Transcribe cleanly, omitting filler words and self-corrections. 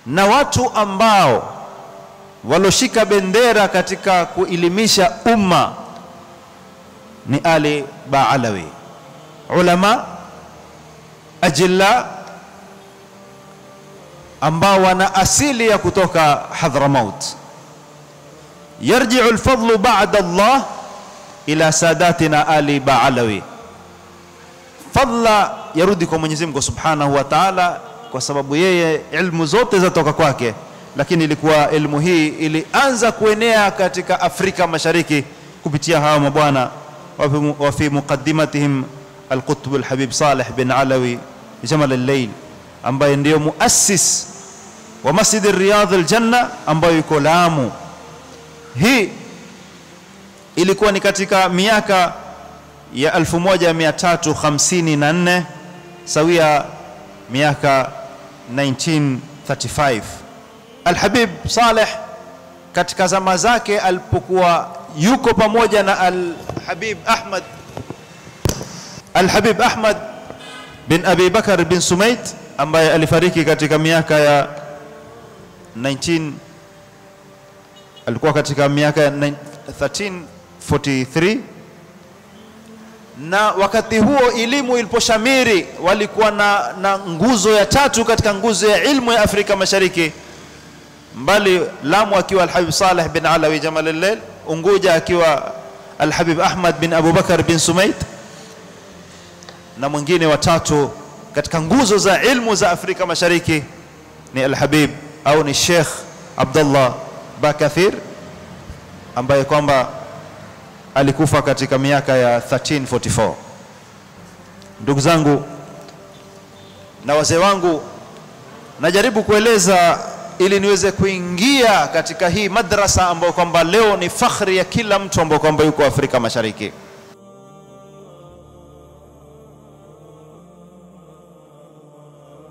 na watu ambao waloshika bendera katika kuelimisha umma ni Ali Baalawi, ulama ajilla ambao wana asili ya kutoka Hadramaut. Yarji'u al-fadlu ba'da Allah ila sadatina Ali Baalawi. Fadla yarudi kwa Mwenyezi Mungu Subhanahu wa Ta'ala, kwa sababu yeye ilmu zote zatoka kwake, lakini ilikuwa ilmu hii ilianza kuenea katika Afrika Mashariki kupitia hawa mabwana wa fi muqaddimatihim al-Qutb al-Habib Saleh bin Alawi Jamal al-Layl, ambaye ndio muassis wa Masjid Riyadh al-Janna ambayo yuko Lamu. Hii ilikuwa ni katika miaka ya 1354 sawia miaka 1935. Al-Habib Saleh katika zama zake alipokuwa yuko pamoja na Al-Habib Ahmad bin Abi Bakar bin Sumait ambaye alifariki katika miaka ya alikuwa katika miaka ya 1343. Na wakati huo elimu iliposhamiri, walikuwa na nguzo ya tatu katika nguzo ya ilmu ya Afrika Mashariki, mbali Lamu akiwa Al-Habib Saleh bin Alawi Jamal al-Layl, Unguja akiwa Al-Habib Ahmad bin Abu Bakar bin Sumait, na mwingine watatu katika nguzo za ilmu za Afrika Mashariki ni Al-Habib au ni Sheikh Abdullah Bakathir, ambaye kwamba alikufa katika miaka ya 1344. Ndugu zangu na wazee wangu, najaribu kueleza ili niweze kuingia katika hii madrasa ambayo kwamba leo ni fakhri ya kila mtu ambaye kwamba yuko Afrika Mashariki.